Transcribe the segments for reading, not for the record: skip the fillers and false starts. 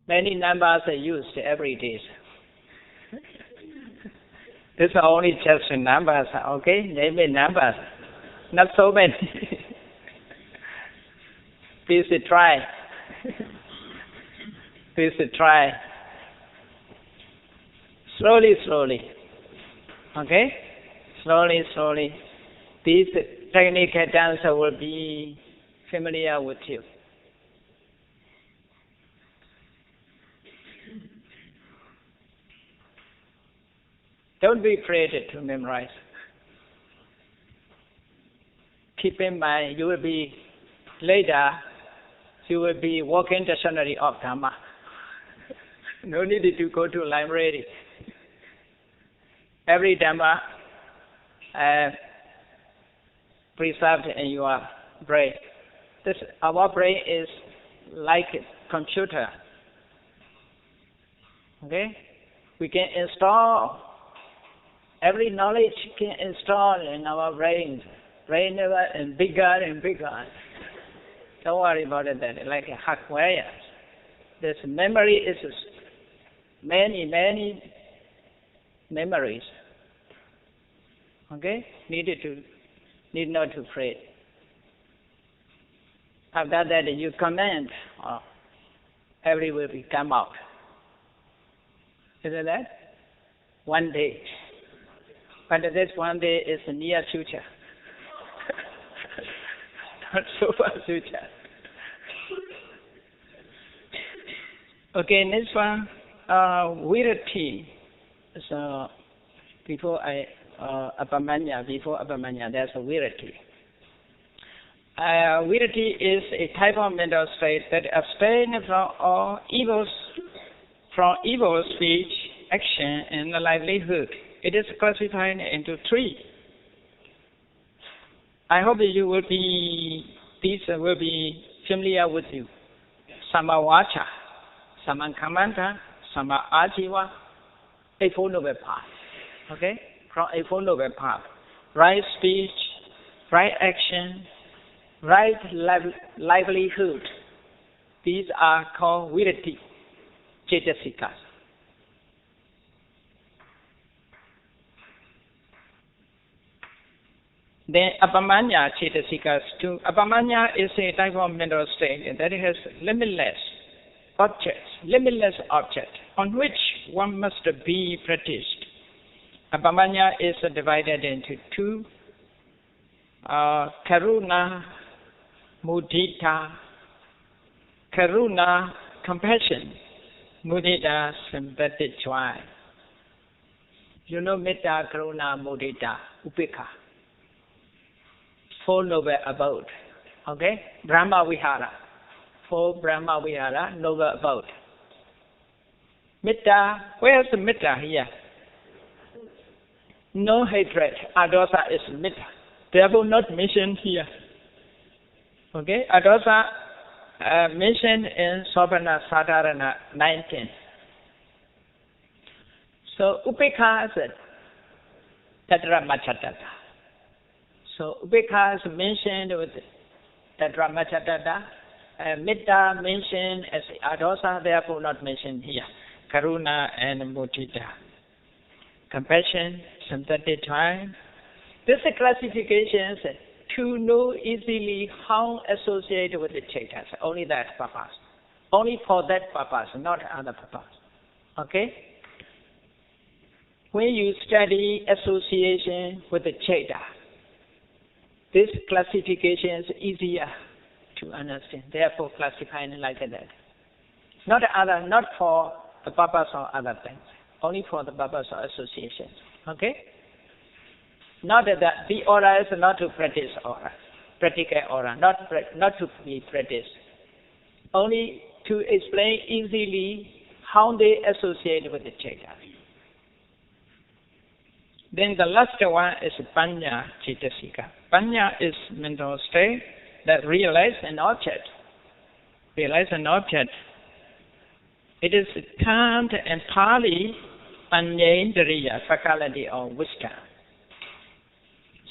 Many numbers are used every day. These are only just numbers, okay? Name it numbers. Not so many. Please try. Please try. Slowly, slowly. Okay? Slowly, slowly. This technical dance will be familiar with you. Don't be afraid to memorize. Keep in mind, you will be later, you will be walking dictionary of Dhamma. No need to go to library. Every Dhamma preserved in your brain. Our brain is like a computer. Okay? We can install every knowledge can install in our brain and bigger and bigger. Don't worry about it, like a hardware. This memory is many memories. Okay? Need not to pray. After that, you command, every will come out. Isn't that? One day. But this one day is the near future. Not so far future. Okay, next one, virati. So, before Abhidhamma, there's a virati. Virati is a type of mental state that abstain from all evils, from evil speech, action, and livelihood. It is classified into three. I hope these will be familiar with you. Sama vacha, sama kamanta, sama ajiva, Eightfold Noble Path. Okay? From Eightfold Noble Path. Right speech, right action, right livelihood. These are called virati, cetasikas. Then Abhidhamma cetasikas too. Abhidhamma is a type of mental state that has limitless object on which one must be practiced. Abhidhamma is divided into two: karuna, mudita. Karuna, compassion. Mudita, sympathetic joy. You know metta, karuna, mudita, upekha. Four noble abode. Okay? Brahma Vihara. Four Brahma Vihara, noble abode. Metta, where's the metta here? No hatred. Adosa is metta. Therefore not mentioned here. Okay? Adosa mentioned in Sopana Sadarana 19. So upekha is Tatra Machatata. So upekha is mentioned with Tatra Machatata. Metta mentioned as adosa, therefore not mentioned here. Karuna and mudita. Compassion, sympathetic time. This classification is to know easily how associated with the chetas. Only that purpose. Only for that purpose, not other purpose. Okay? When you study association with the cheta, this classification is easier to understand. Therefore, classifying like that. Not for the purpose of other things. Only for the purpose of association. Okay? Not that the aura is not to practice aura, practical aura, not to be practiced. Only to explain easily how they associate with the cheta. Then the last one is Panya Cetasika. Panya is mental state that realize an object. Realize an object. It is termed in Pali Panyendriya, faculty of wisdom.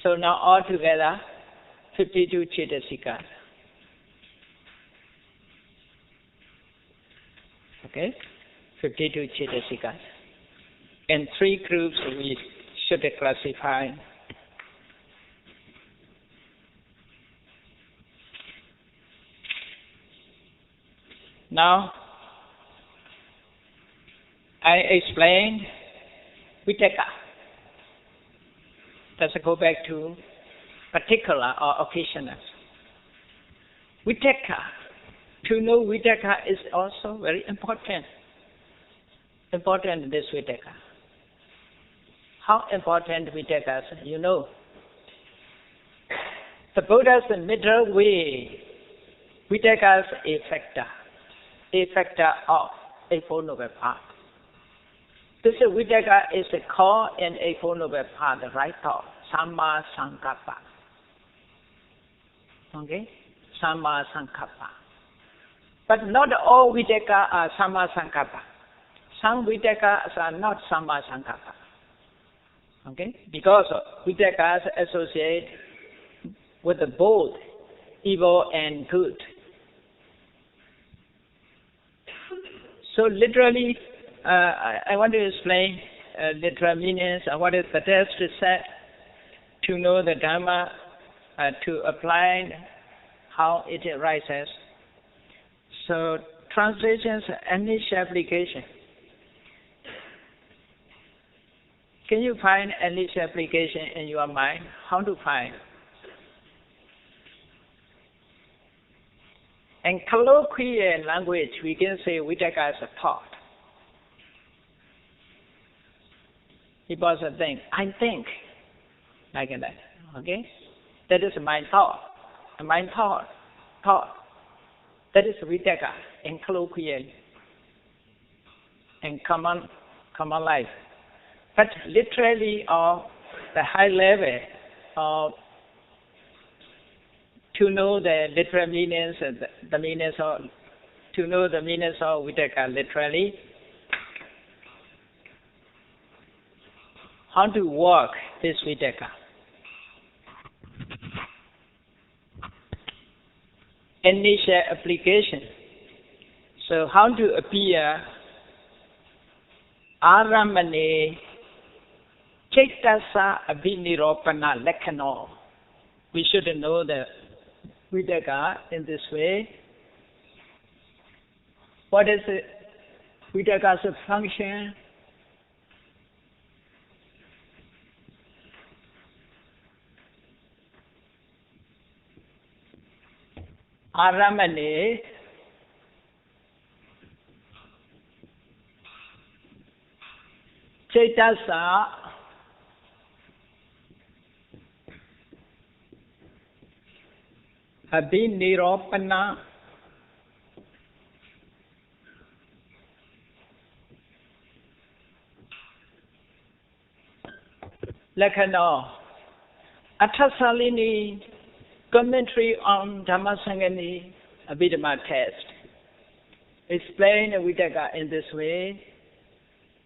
So now altogether 52 Cetasikas. Okay, 52 Chaitasikas. In 3 groups we should classify. Now, I explained Vitaka. Let's go back to particular or occasional. Vitaka. To know Vitaka is also very important. Important, this Vitaka. How important Vitaka is, you know. The Buddha's middle way, Vitaka is a factor of Eightfold Noble Path. This Vitaka is the core in Eightfold Noble Path, the right thought, Samma Sankappa. Okay? Samma Sankappa. But not all Vitaka are Samma Sankappa. Some Vitakas are not Samma Sankappa. Okay? Because Vitakas associate with the both evil and good. So literally, I want to explain literal meanings. What is the test set to know the Dhamma, to apply how it arises. So translations, initial application. Can you find initial application in your mind? How to find? In colloquial language, we can say Vitaka is a thought. People think, I think, like that. Okay? That is my thought. My thought. That is Vitaka in colloquial, in common life. But literally, or the high level, to know the literal meanings, the meanings of, to know the meanings of Vitaka literally, how to work this Vitaka. Initial application. So how to appear Aramane Chaitasa Abhiniropana Lekhano. We should know the Vitaka in this way. What is Vitaka's function? Aramane Chaitasa Abhiniropana Lekhano. Athasalini commentary on Dhammasangani Abhidhamma text. Explain Vitaka in this way.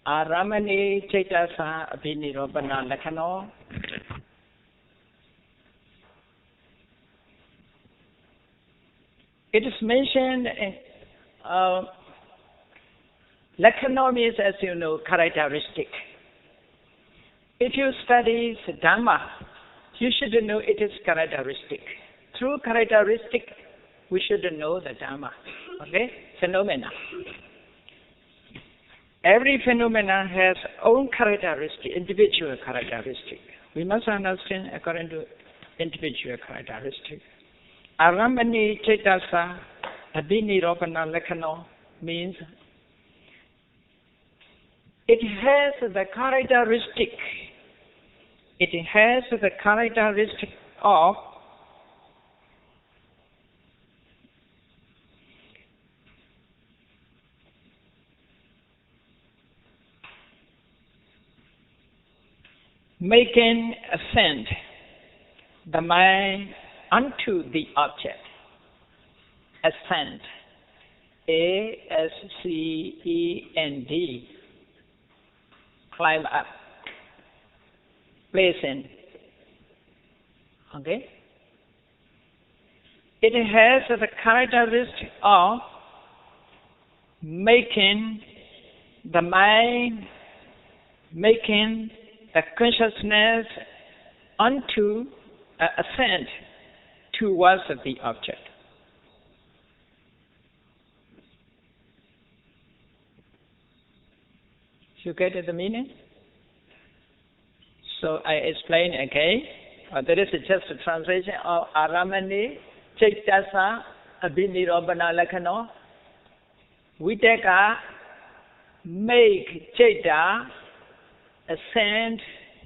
Aramane Chaitasa Abhiniropana Lekhano. It is mentioned in Lekhano means, as you know, characteristic. If you study Dhamma, you should know it is characteristic. Through characteristic, we should know the Dhamma. Okay? Phenomena. Every phenomena has own characteristic, individual characteristic. We must understand according to individual characteristic. Aramani Chaitasa Abhiniropana Lekhano means it has the characteristic. It has the characteristic of making ascend the mind unto the object. Ascend. A-S-C-E-N-D. Climb up. Placing. Okay? It has the characteristic of making the mind, making the consciousness onto ascent towards the object. You get the meaning? So I explain again. That is just a translation of Aramani, Chaitasa, Abhinirobana Lakano. Vitaka make Chaita ascend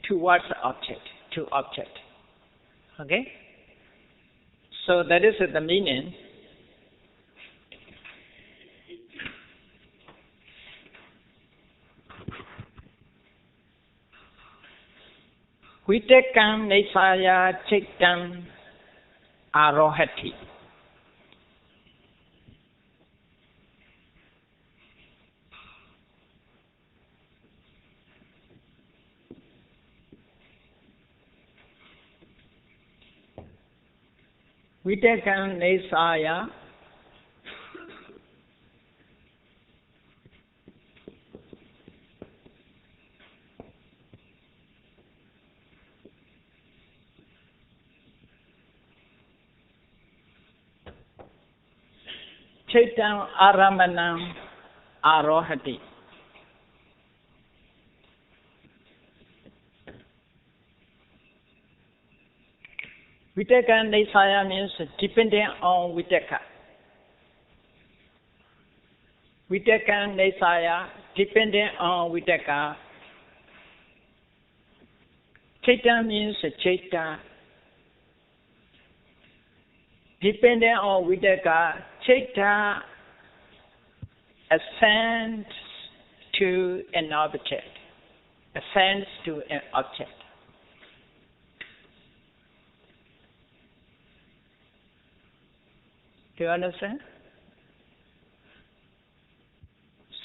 towards the object, to object. Okay? So that is the meaning. Vitakam Nesaya Chaitam Arohati. Vitakam Nesaya Chaitam Aramanam Arohati. Vitaka Nesaya means dependent on Vitaka. Vitaka Nesaya, dependent on Vitaka. Chaita means Chaita. Dependent on Vitaka, Chaita ascends to an object. Ascends to an object. Do you understand?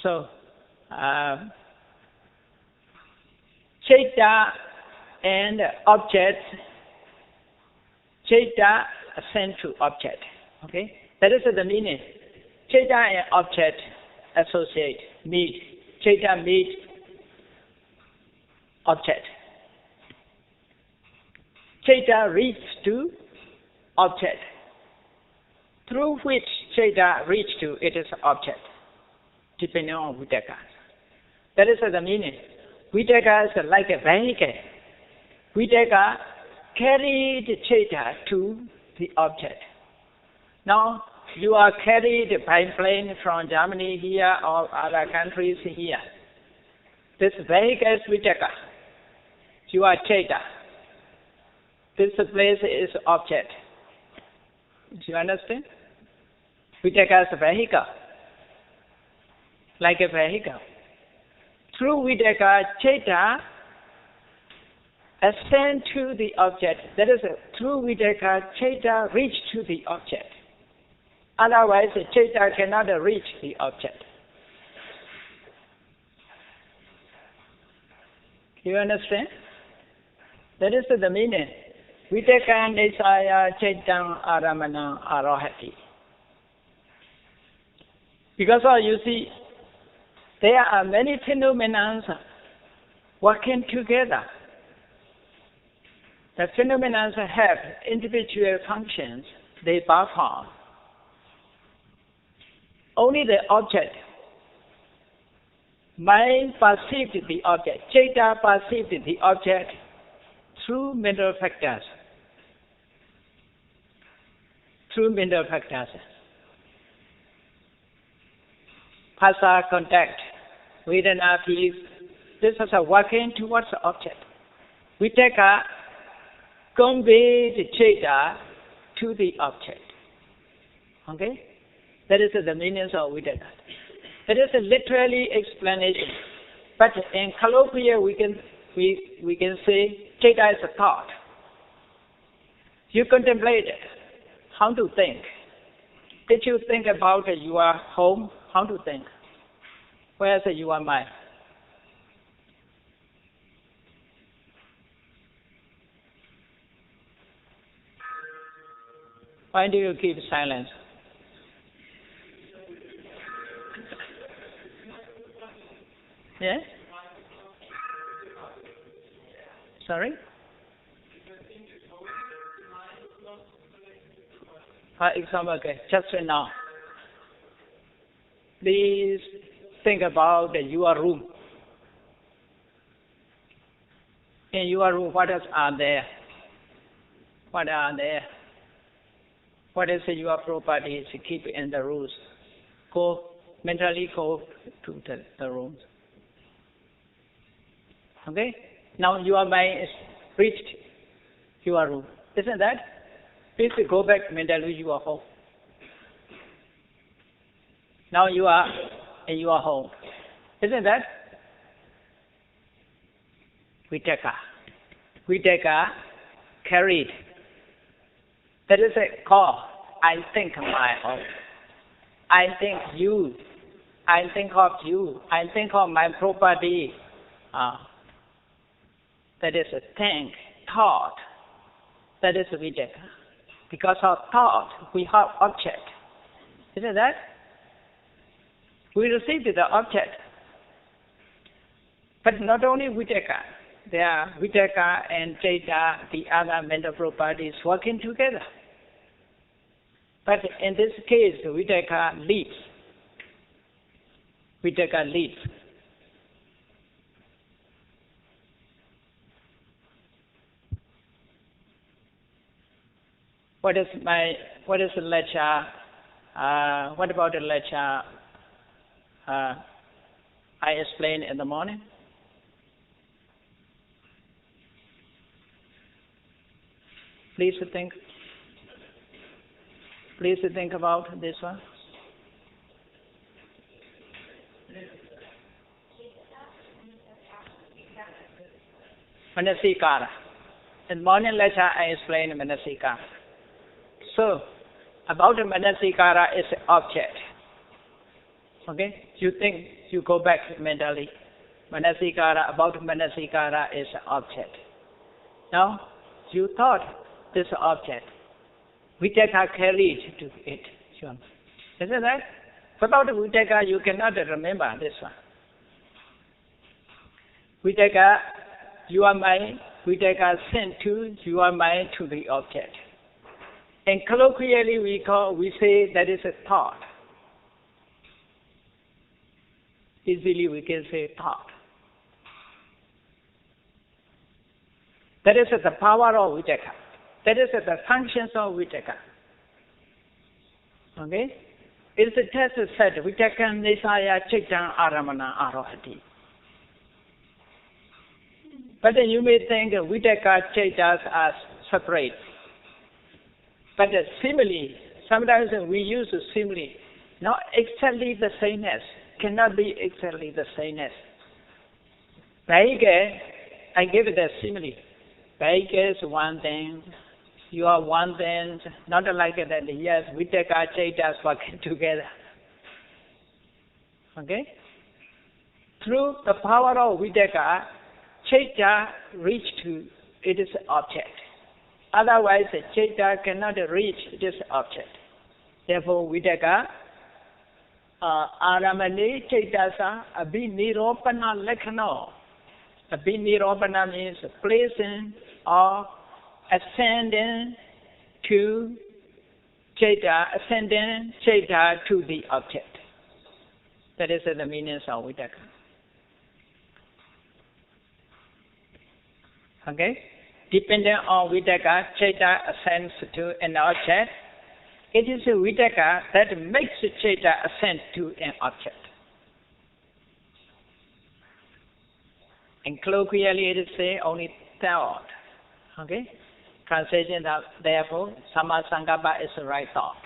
So, Chaita and object, Chaita ascend to object. Okay? That is the meaning. Chaita and object associate, meet. Chaita meet object. Chaita reach to object. Through which Chaita reach to it is object, depending on Vitaka. That is the meaning. Vitaka is like a vehicle. Vitaka carried Chaita to the object. Now, you are carried by plane from Germany here or other countries here. This vehicle is Vitaka. You are Chaita. This place is object. Do you understand? Vitaka is a vehicle. Like a vehicle. Through Vitaka, Chaita ascend to the object. That is, through Vitaka, Chaita reach to the object. Otherwise, Chaita cannot reach the object. Do you understand? That is the meaning. Vitaka Nesaya Chaitam Aramana Arohati. Because you see, there are many phenomena working together. The phenomena have individual functions they perform. Only the object, mind perceived the object, Chaita perceived the object through mental factors. Through mental factors. Phasa, contact, Vedana, peace. This is a working towards the object. Vitaka convey the Chaita to the object. Okay? That is the meaning of Vedana. That is a literally explanation. But in colloquial, we can say Chaita is a thought. You contemplate it. How to think? Did you think about your home? How to think? Where's your mind? Why do you keep silence? Yeah? Sorry? For example, okay, just now. Please think about your room. In your room, what else are there? What are there? What is your properties to keep in the rooms? Mentally go to the rooms. Okay? Now your mind is reached your room. Isn't that? Please go back mentally to your home. Now you are in your home. Isn't that? Vitaka carried. That is a call. I think my home. I think you. I think of you. I think of my property. That is a think, thought. That is vitaka. Because of thought, we have object. Isn't that? We receive the object. But not only vitaka. There are vitaka and citta, the other mental properties working together. But in this case, vitaka leads. Vitaka leads. What is the lecture? What about the lecture I explained in the morning? Please think about this one. Manasikara. In morning lecture, I explained Manasikara. So, about the Manasikara is an object. Okay? You think, you go back mentally. About Manasikara is an object. Now, you thought this object. Vitaka carried to it. Isn't that? Without vitaka, you cannot remember this one. Vitaka, your mind, vitaka sent to your mind to the object. And colloquially, we say that is a thought. Easily we can say thought. That is the power of vitaka. That is the functions of vitaka. Okay? It's a test said, vitaka nisaya chitta aramana arohati. But then you may think vitaka chittas are separate. But simile, sometimes we use simile, not exactly the sameness, cannot be exactly the sameness. Like, I give it a simile. Like is one thing, you are one thing, not like that, yes, vitaka, chaitas working together. Okay? Through the power of vitaka, chaita reach to its object. Otherwise, chaita cannot reach this object. Therefore, vitaka, aramani chaitasa abhiniropana lekhano. Abhiniropana means placing or ascending to chaita, ascending chaita to the object. That is the meaning of vitaka. Okay? Depending on vitaka, chaita ascends to an object. It is a vitaka that makes chaita ascend to an object. And colloquially, it is say only thought. Okay? Translation that therefore, Samma Sankappa is the right thought.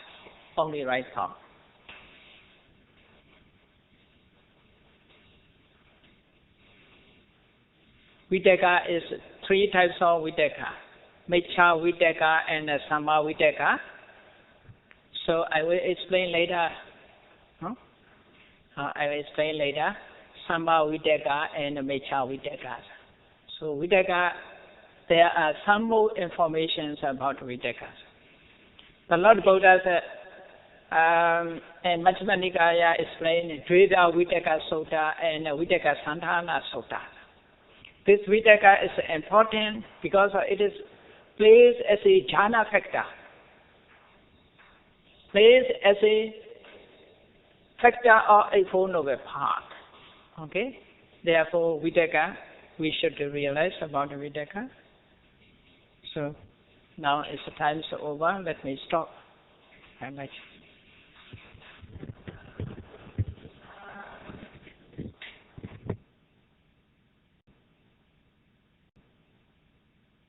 Only right thought. Vitaka is three types of vitaka. Miccha vitaka and Samma vitaka. So I will explain later. I will explain later. Samma vitaka and Miccha vitaka. So vitaka, there are some more information about vitaka. The Lord Buddha and Majjhima Nikaya explained Dveda Vitaka Sutta and Vitaka Santana Sutta. This Vitaka is important because it is placed as a jhana factor. Placed as a factor or a Four Noble Path. Okay? Therefore, Vitaka, we should realize about the Vitaka. So, now it's the time is over. Let me stop. Very much.